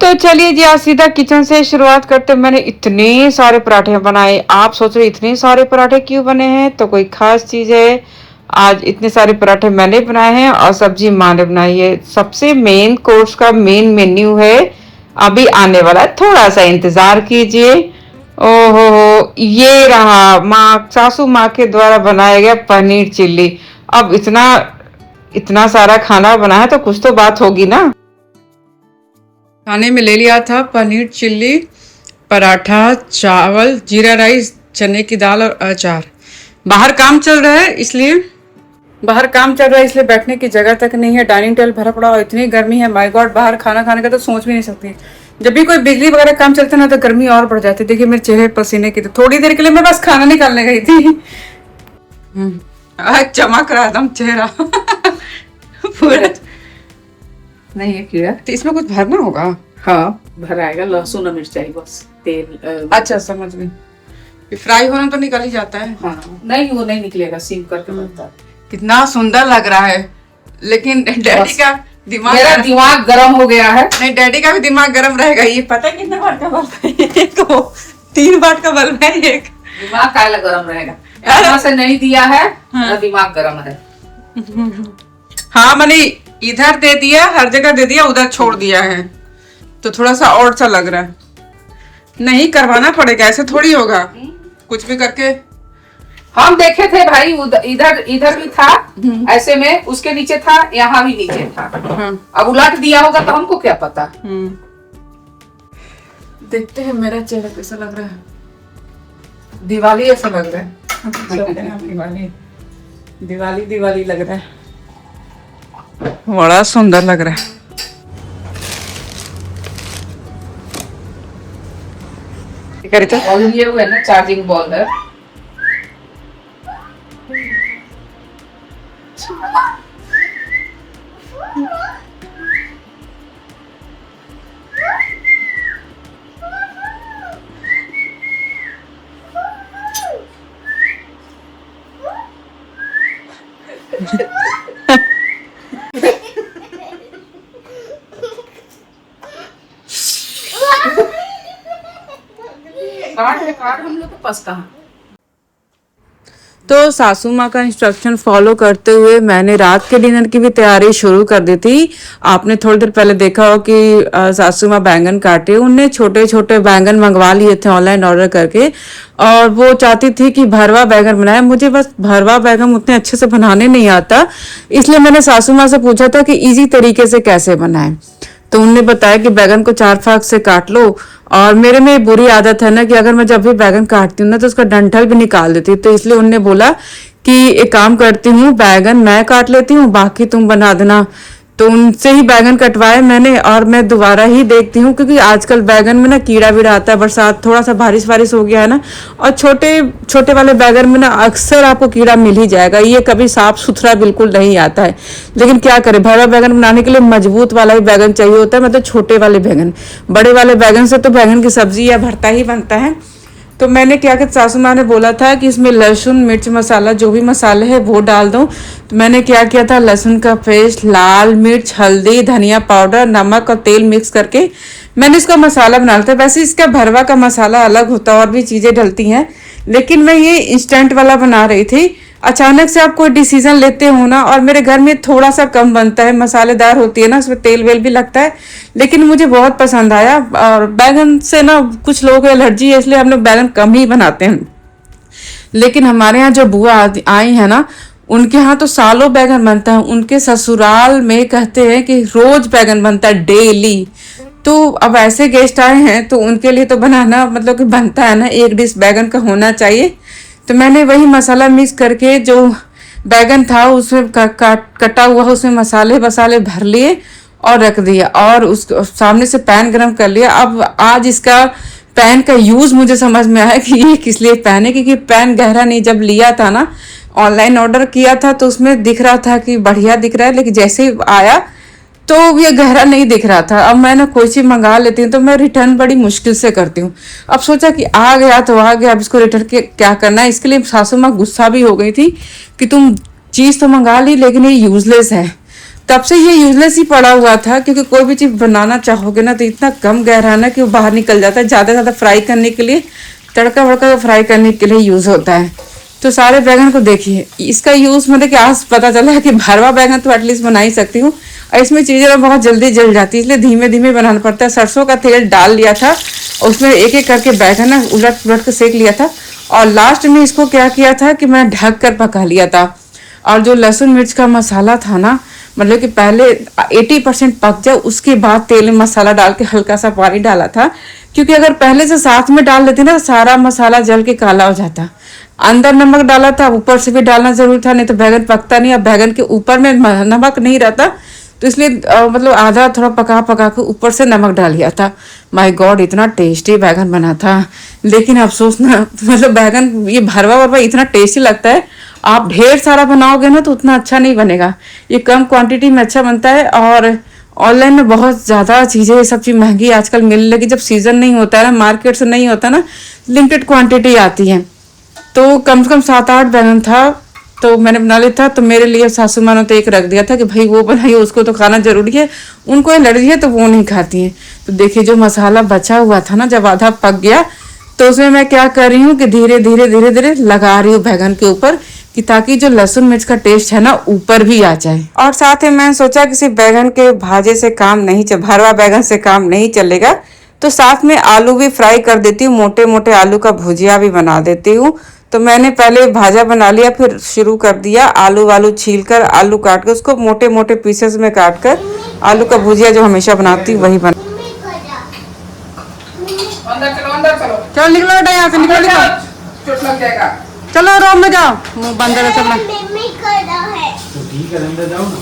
तो चलिए जी, आज सीधा किचन से शुरुआत करते हैं। मैंने इतने सारे पराठे बनाए। आप सोच रहे इतने सारे पराठे क्यों बने हैं, तो कोई खास चीज है। आज इतने सारे पराठे मैंने बनाए हैं और सब्जी माँ ने बनाई है। सबसे मेन कोर्स का मेन मेन्यू है, अभी आने वाला है, थोड़ा सा इंतजार कीजिए। ओहो, ये रहा माँ, सासू माँ के द्वारा बनाया गया पनीर चिल्ली। अब इतना इतना सारा खाना बना है तो कुछ तो बात होगी ना। खाने में ले लिया था पनीर चिल्ली, पराठा, चावल, जीरा राइस, चने की दाल और अचार। बाहर काम चल रहा है इसलिए बैठने की जगह तक नहीं है। डाइनिंग टेबल भरा पड़ा और इतनी गर्मी है, माय गॉड। बाहर खाना खाने का तो सोच भी नहीं सकती। जब भी कोई बिजली वगैरह काम चलता है ना तो गर्मी और बढ़ जाती है। देखिए मेरे चेहरे पसीने की, तो थोड़ी देर के लिए मैं बस खाना निकालने गई थी। आज चमक रहा एकदम चेहरा। पूरा नहीं है कीड़ा, तो इसमें कुछ भरना होगा। हाँ भराएगा, लहसुन और मिर्चाई बस, तेल। अच्छा समझ गई। फ्राई होना तो निकल ही जाता है। हाँ नहीं, वो नहीं निकलेगा, सीम करके बनता है। कितना सुंदर लग रहा है, लेकिन डैडी का दिमाग, मेरा दिमाग गर्म हो गया है। नहीं, डैडी का भी दिमाग गर्म रहेगा। ये पता है कितने वाट का बल्ब है? एक तो 3 वाट का बल्ब है एक। दिमाग काला गर्म रहेगा, यहाँ से नहीं दिया है। हाँ। दिमाग गर्म है। हाँ मैंने इधर दे दिया, हर जगह दे दिया, उधर छोड़ दिया है, तो थोड़ा सा और सा लग रहा है। नहीं करवाना पड़ेगा, ऐसे थोड़ी होगा। कुछ भी करके हम देखे थे भाई, इधर इधर भी था ऐसे में, उसके नीचे था, यहाँ भी नीचे था। हाँ। अब उलट दिया होगा तो हमको क्या पता। देखते हैं मेरा चेहरा कैसा लग रहा है। दिवाली ऐसा लग रहा है। दिवाली दिवाली दिवाली लग रहा है, बड़ा सुंदर लग रहा है। और ये वो है ना, चार्जिंग बॉल है। कार्ड हम लोग के पास कहाँ। तो सासू माँ का इंस्ट्रक्शन फॉलो करते हुए मैंने रात के डिनर की भी तैयारी शुरू कर दी थी। आपने थोड़ी देर पहले देखा हो कि सासू माँ बैंगन काटे, उनने छोटे छोटे बैंगन मंगवा लिए थे ऑनलाइन ऑर्डर करके, और वो चाहती थी कि भरवा बैंगन बनाए। मुझे बस भरवा बैंगन उतने अच्छे से बनाने नहीं आता, इसलिए मैंने सासू माँ से पूछा था कि इजी तरीके से कैसे बनाए। तो उन्होंने बताया कि बैगन को 4 भाग से काट लो। और मेरे में बुरी आदत है ना कि अगर मैं जब भी बैगन काटती हूँ ना तो उसका डंठल भी निकाल देती हूँ। तो इसलिए उन्होंने बोला कि एक काम करती हूँ, बैगन मैं काट लेती हूँ, बाकी तुम बना देना। तो उनसे ही बैगन कटवाए मैंने, और मैं दोबारा ही देखती हूँ क्योंकि आजकल बैगन में ना कीड़ा वीड़ा आता है। बरसात थोड़ा सा बारिश वारिश हो गया है ना, और छोटे छोटे वाले बैगन में ना अक्सर आपको कीड़ा मिल ही जाएगा। ये कभी साफ सुथरा बिल्कुल नहीं आता है। लेकिन क्या करें, भरवा बैगन बनाने के लिए मजबूत वाला भी बैगन चाहिए होता है, मतलब छोटे वाले बैगन। बड़े वाले बैगन से तो बैगन की सब्जी या भरता ही बनता है। तो मैंने क्या कि सासू माँ ने बोला था कि इसमें लहसुन मिर्च मसाला जो भी मसाले हैं वो डाल दो। तो मैंने क्या किया था, लहसुन का पेस्ट, लाल मिर्च, हल्दी, धनिया पाउडर, नमक और तेल मिक्स करके मैंने इसका मसाला बना लिया था। वैसे इसका भरवा का मसाला अलग होता है और भी चीज़ें डलती हैं, लेकिन मैं ये इंस्टेंट वाला बना रही थी। अचानक से आप कोई डिसीजन लेते हो ना, और मेरे घर में थोड़ा सा कम बनता है, मसालेदार होती है ना, उसमें तेल वेल भी लगता है, लेकिन मुझे बहुत पसंद आया। और बैगन से ना कुछ लोगों को एलर्जी है, इसलिए हम लोग बैगन कम ही बनाते हैं। लेकिन हमारे यहाँ जो बुआ आई है ना, उनके यहाँ तो सालों बैगन बनता है। उनके ससुराल में कहते हैं कि रोज बैगन बनता है, डेली। तो अब ऐसे गेस्ट आए हैं तो उनके लिए तो बनाना मतलब कि बनता है ना, एक डिश बैगन का होना चाहिए। तो मैंने वही मसाला मिक्स करके जो बैगन था उसमें कटा हुआ उसमें मसाले वसाले भर लिए और रख दिया, और उस सामने से पैन गरम कर लिया। अब आज इसका पैन का यूज मुझे समझ में आया कि ये किस लिए पैन है, क्योंकि पैन गहरा नहीं, जब लिया था ना ऑनलाइन ऑर्डर किया था तो उसमें दिख रहा था कि बढ़िया दिख रहा है, लेकिन जैसे ही आया तो ये गहरा नहीं दिख रहा था। अब मैं ना कोई चीज मंगा लेती हूँ तो मैं रिटर्न बड़ी मुश्किल से करती हूँ। अब सोचा कि आ गया तो आ गया, अब इसको रिटर्न के क्या करना है। इसके लिए सासू माँ गुस्सा भी हो गई थी कि तुम चीज तो मंगा ली लेकिन ये यूजलेस है। तब से ये यूजलेस ही पड़ा हुआ था, क्योंकि कोई भी चीज बनाना चाहोगे ना तो इतना कम गहरा है ना कि वो बाहर निकल जाता है। ज्यादा से ज्यादा फ्राई करने के लिए, तड़का वड़का फ्राई करने के लिए यूज होता है। तो सारे बैगन को देखिए, इसका यूज मतलब कि आज पता चला है कि भरवा बैगन तो एटलीस्ट बना ही सकती हूँ, और इसमें चीजें बहुत जल्दी जल जाती है, इसलिए धीमे धीमे बनाना पड़ता है। सरसों का तेल डाल लिया था, उसमें एक एक करके बैगन ना उलट पुलट के सेक लिया था, और लास्ट में इसको क्या किया था कि मैं ढक कर पका लिया था। और जो लहसुन मिर्च का मसाला था ना, मतलब कि पहले 80% पक जाए, उसके बाद तेल में मसाला डाल के हल्का सा पानी डाला था, क्योंकि अगर पहले से साथ में डाल देते ना तो सारा मसाला जल के काला हो जाता। अंदर नमक डाला था, ऊपर से भी डालना जरूरी था, नहीं तो बैगन पकता नहीं। अब बैगन के ऊपर में नमक नहीं रहता, तो इसलिए मतलब आधा थोड़ा पका पका के ऊपर से नमक डाल दिया था। माय गॉड, इतना टेस्टी बैगन बना था। लेकिन अफसोस ना, मतलब बैगन ये भरवा वरवा इतना टेस्टी लगता है, आप ढेर सारा बनाओगे ना तो उतना अच्छा नहीं बनेगा। ये कम क्वांटिटी में अच्छा बनता है। और ऑनलाइन में बहुत ज़्यादा चीज़ें, ये सब चीज़ महंगी आजकल मिलने लगी। जब सीजन नहीं होता है ना, मार्केट से नहीं होता ना, लिमिटेड क्वांटिटी आती है। तो कम से कम 7-8 बैगन था, तो मैंने बना लिया था। तो मेरे लिए सासू माँ ने तो एक रख दिया था कि भाई वो बनाइए, उसको तो खाना जरूरी है, उनको एलर्जी है तो वो नहीं खाती हैं। तो देखिए जो मसाला बचा हुआ था ना, जब आधा पक गया तो उसमें मैं क्या कर रही हूँ कि धीरे धीरे धीरे धीरे लगा रही हूँ बैगन के ऊपर, कि ताकि जो लहसुन मिर्च का टेस्ट है ना ऊपर भी आ जाए। और साथ ही मैंने सोचा कि सिर्फ बैगन के भाजे से काम नहीं चल, भरवा बैगन से काम नहीं चलेगा, तो साथ में आलू भी फ्राई कर देती हूँ, मोटे मोटे आलू का भुजिया भी बना देती हूँ। तो मैंने पहले भाजा बना लिया, फिर शुरू कर दिया आलू वालू छील कर, आलू काट कर उसको मोटे मोटे पीसेस में काट कर आलू का भुजिया जो हमेशा बनाती हूँ वही बना। अंदर चलो, अंदर चलो, चलो निकलो बेटा, यहाँ से निकलो निकलो, चोट लग जाएगा। चलो रूम में जाओ, मुंह बंद है चलना। तो ठीक है, अंदर जाओ ना।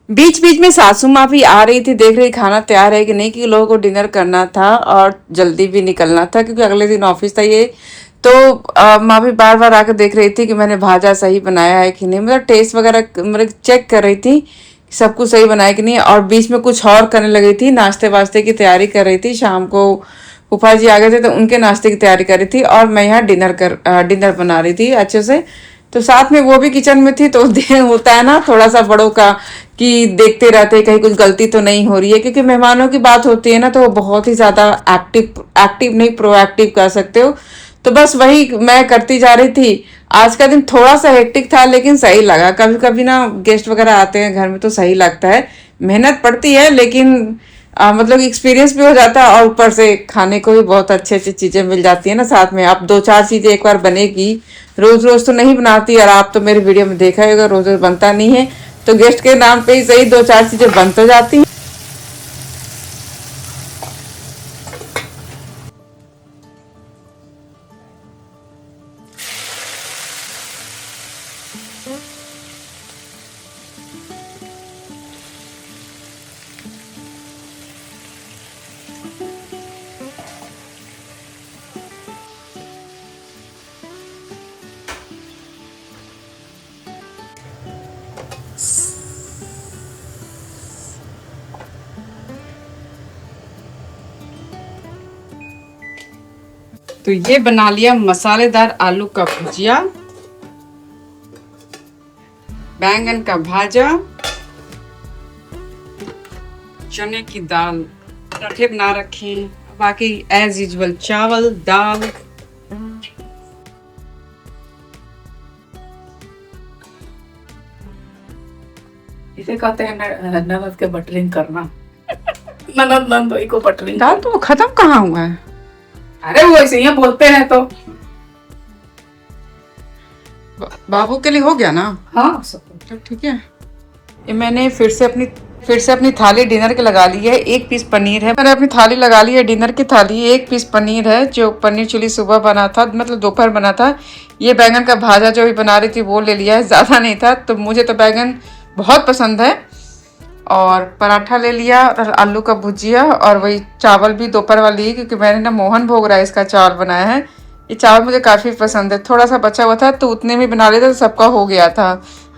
बीच बीच में सासू माँ भी आ रही थी, देख रही खाना तैयार है कि नहीं, क्योंकि लोगों को डिनर करना था और जल्दी भी निकलना था, क्योंकि अगले दिन ऑफिस था ये। तो माँ भी बार बार आकर देख रही थी कि मैंने भाजा सही बनाया है कि नहीं, मतलब टेस्ट वगैरह मतलब चेक कर रही थी कि सब कुछ सही बनाया कि नहीं। और बीच में कुछ और करने लगी थी, नाश्ते वास्ते की तैयारी कर रही थी। शाम को फूफा जी आ गए थे तो उनके नाश्ते की तैयारी कर रही थी, और मैं यहाँ डिनर बना रही थी अच्छे से। तो साथ में वो भी किचन में थी, तो होता है ना थोड़ा सा बड़ों का कि देखते रहते कहीं कुछ गलती तो नहीं हो रही है, क्योंकि मेहमानों की बात होती है ना, तो वो बहुत ही ज़्यादा एक्टिव नहीं, प्रोएक्टिव कर सकते हो। तो बस वही मैं करती जा रही थी। आज का दिन थोड़ा सा हेक्टिक था, लेकिन सही लगा। कभी कभी ना गेस्ट वगैरह आते हैं घर में तो सही लगता है, मेहनत पड़ती है, लेकिन मतलब एक्सपीरियंस भी हो जाता है, और ऊपर से खाने को भी बहुत अच्छी अच्छी चीज़ें मिल जाती है ना साथ में। आप 2-4 चीज़ें एक बार बनेगी, रोज रोज तो नहीं बनाती। और आप तो मेरे वीडियो में देखा ही होगा, रोज रोज बनता नहीं है, तो गेस्ट के नाम पे ही सही 2-4 चीज़ें बन तो जाती हैं। तो ये बना लिया मसालेदार आलू का भुजिया, बैंगन का भाजा, चने की दाल रखे बना रखे, बाकी एज यूजुअल चावल दाल। इसे कहते हैं ननद के बटरिंग करना। ननद नंदोई को बटरिंग। दाल तो खत्म कहाँ हुआ है? अरे वो ऐसे ही बोलते हैं तो। बाबू के लिए हो गया ना? हाँ तो ठीक है। ये मैंने फिर से अपनी थाली डिनर के लगा ली है। 1 पीस पनीर है, मैंने अपनी थाली लगा ली है डिनर की थाली। 1 पीस पनीर है, जो पनीर चिली सुबह बना था, मतलब दोपहर बना था। ये बैंगन का भाजा जो भी बना रही थी वो ले लिया है, ज़्यादा नहीं था। तो मुझे तो बैंगन बहुत पसंद है। और पराठा ले लिया, और आलू का भुजिया, और वही चावल भी दोपहर वाली, क्योंकि मैंने ना मोहन भोग राइस का चावल बनाया है। ये चावल मुझे काफ़ी पसंद है। थोड़ा सा बचा हुआ था तो उतने में बना लेता तो सबका हो गया था,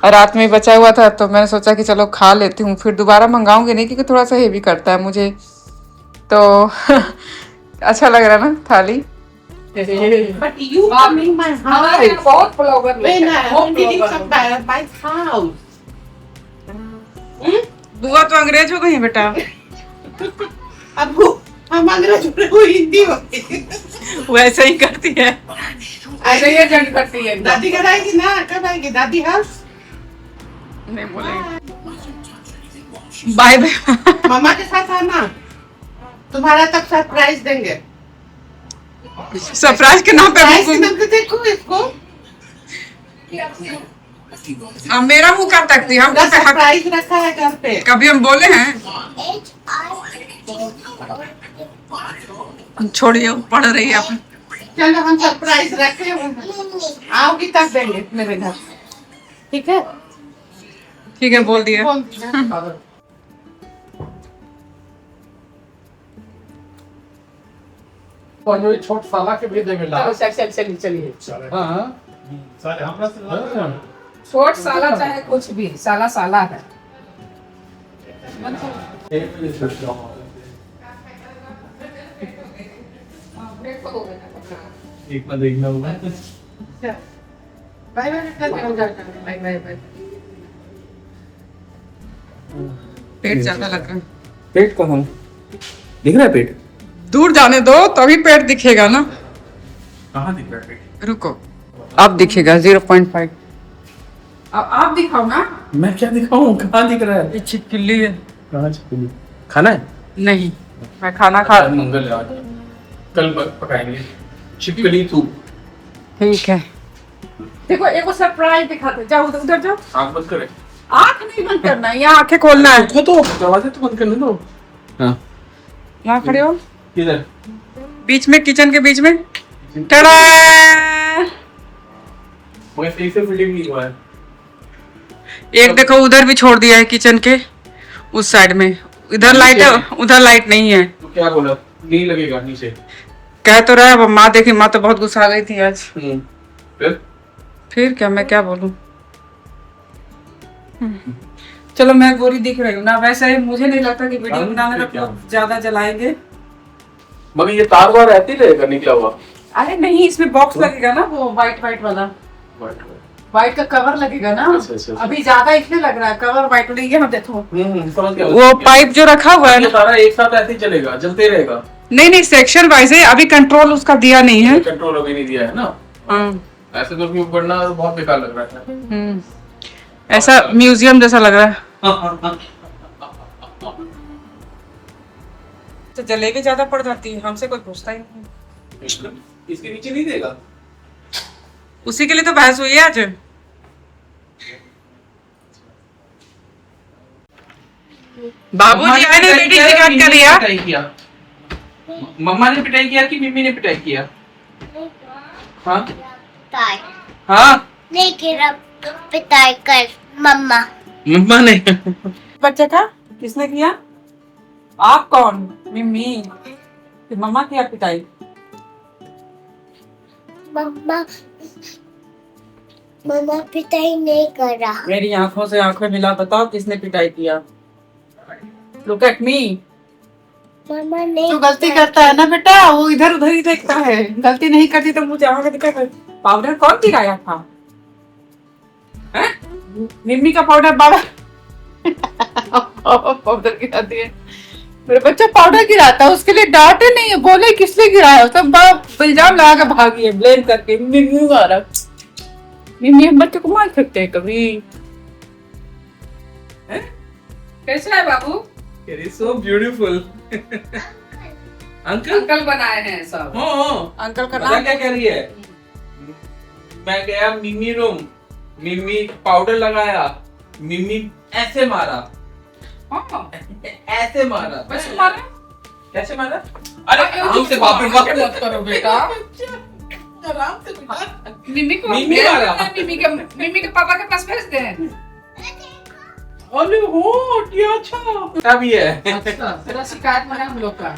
और रात में बचा हुआ था तो मैंने सोचा कि चलो खा लेती हूँ, फिर दोबारा मंगाऊंगी नहीं, क्योंकि थोड़ा सा हेवी करता है मुझे तो अच्छा लग रहा ना थाली। But you Mom, come in my हमारे यहाँ house. बहुत ब्लॉगर लोग When हैं, I'm बहुत eating ब्लॉगर some लोग हैं। by my house. बुआ तो अंग्रेज हो गई है बेटा। अब हम अंग्रेज में वो हिंदी होती वैसे ही करती है। ऐसे ये जज करती है दादी कब आएगी ना, कब आएगी दादी हाउस? नहीं बोलेंगे। Bye bye. मम्मा के साथ आना, तुम्हारा तब सरप्राइज देंगे। सरप्राइज के नाम पे सरप्राइज के नाम पे देखो इसको, मेरा मुंह कब तक थी? हम पूरा सरप्राइज रखा है घर पे। कभी हम बोले हैं? छोड़िए, पढ़ रही है आप। चलो हम सरप्राइज रखे हुए हैं, आओगी तब देंगे मेरे घर, ठीक है? ठीक है, बोल दिया। बोल दिया। और जो छोट साला के भी देंगे चलो चलिए चलिए। हाँ छोट साला चाहे कुछ भी, साला साला है। एक बार देखना होगा। Bye bye bye bye. पेट ज्यादा लग रहा है। पेट कहाँ दिख रहा है? पेट दूर जाने दो तभी पेट दिखेगा ना। कहाँ दिख रहा है? पेट रुको, अब दिखेगा 0.5। अब आप दिखाओ ना। मैं क्या दिखाऊं? कहाँ दिख रहा है? ये छिपकली है। कहाँ छिपकली? खाना है? नहीं, मैं खाना खा। आज मंगल है, आज कल पकाएंगे छिपकली सूप। ठीक है, देखो एक सरप्राइज दिखाते। जाओ उधर, उधर जाओ। आँख बंद करें? आँख नहीं बंद करना है, यहाँ आंखें खोलना है। देखो तो दरवाजे तो बंद करने दो। हाँ यहाँ खड़े हो, किधर? बीच में, किचन के बीच में। टड़ा! वही सही से फिटिंग नहीं हुआ है। एक देखो उधर भी छोड़ दिया है किचन के उस साइड में। इधर लाइट है, उधर लाइट नहीं है। तो क्या बोला? नहीं लगेगा नीचे। कह तो रहा है, माँ देखी, माँ तो बहुत गुस्सा गई थी आज। फिर क्या, मैं क्या बोलूं? चलो, मैं गोरी दिख रही हूँ ना। वैसे मुझे नहीं लगता कि वीडियो बनाने में बहुत ज्यादा जलाएंगे। मगर ये तार वार रहती रहेगा निकला हुआ। अरे नहीं, इसमें बॉक्स लगेगा ना, वो व्हाइट व्हाइट वाला। व्हाइट का कवर लगेगा ना। अच्छा। अभी ज्यादा इसलिए लग रहा है, कवर व्हाइट नहीं है। देखो समझ गया। वो पाइप जो रखा हुआ है ये ना, सारा एक साथ ऐसे ही चलेगा, चलते रहेगा। नहीं सेक्शन वाइज है। अभी कंट्रोल उसका दिया नहीं है। कंट्रोल अभी नहीं दिया है ना। हाँ। ऐसे तो व्यू पढ़ना बहुत बेकार लग रहा है। ऐसा म्यूजियम जैसा लग रहा है। तो जलेबी ज्यादा पड़ जाती है, हमसे कोई पूछता ही नहीं। इसके नीचे नहीं देगा? उसी के लिए तो बहस हुई है आज। बाबूजी आए ने बेटी से बात कर दिया। पिटाई किया मम्मा ने, पिटाई किया कि मिम्मी ने पिटाई किया? हाँ ताई हाँ, लेकिन अब पिटाई कर मम्मा। मम्मा ने। बच्चे का किसने किया? आप कौन? मिम्मी? फिर मम्मा किया पिटाई? मम्मा मम्मा पिटाई नहीं कर रहा। मेरी आंखों से आंखें मिला, बताओ किसने पिटाई किया? Look at me. मम्मा नहीं। जो गलती करता है ना बेटा, वो इधर उधर ही देखता है। गलती नहीं करती तो मुझे आगे दिखा। पाउडर कौन गिराया था? हैं? मिम्मी का पाउडर बाबा। पाउडर गिराती है मेरे बच्चा, पाउडर गिराता है, उसके लिए डांटे नहीं है, बोले किस लिए गिराया, तो बाप इल्जाम लगा के भागी है, ब्लेम करके। मिम्मी मारा, मिम्मी हम बच्चे को मार सकते हैं कभी? कैसा है बाबू? It is so beautiful. Uncle uncle बनाए हैं सब। अंकल का पता नाम क्या कह रही है? मैं गया मिम्मी रूम, मिम्मी पाउडर लगाया, मिम्मी ऐसे मारा, हाँ, ऐसे मारा। बस मारा। कैसे मारा? अरे आराम से, बाप रे बाप मत करो बेटा। आराम से बेटा। मिम्मी को मिम्मी मारा। मिम्मी के पापा के पास भेज दे। अरे हो क्या अच्छा तभी है। अच्छा, पूरा शिकायत में है हम लोग का।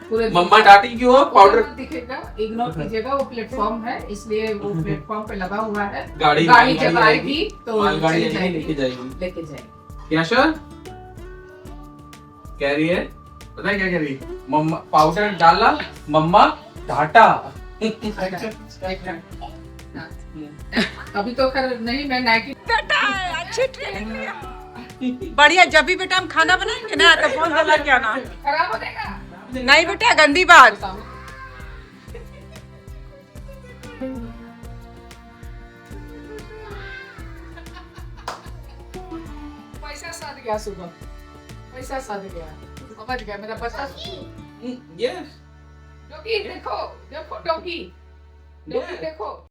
पूरे मम्मा डांटी क्यों? पाउडर दिखेगा, इग्नोर कीजिएगा। वो प्लेटफॉर्म है, इसलिए वो प्लेटफॉर्म पे लगा हुआ है। गाड़ी जब आएगी तो मालगाड़ी चली जाएगी, लेके जाएगी। लेके जाएगी। क्या सर कह रही है? पता है क्या कह रही? मम्मा पाउडर डाला, मम्मा डांटा। अभी तो खैर नहीं, मैं नाइटी बढ़िया। जब भी बेटा हम खाना बनाएंगे ना तो फोन दिला के आना। खराब हो जाएगा। नहीं बेटा, गंदी बात। पैसा साध गया सुबह, पैसा साध गया, समझ गया मेरा बच्चा। Yes. डॉगी देखो, देखो डॉगी, डॉगी देखो।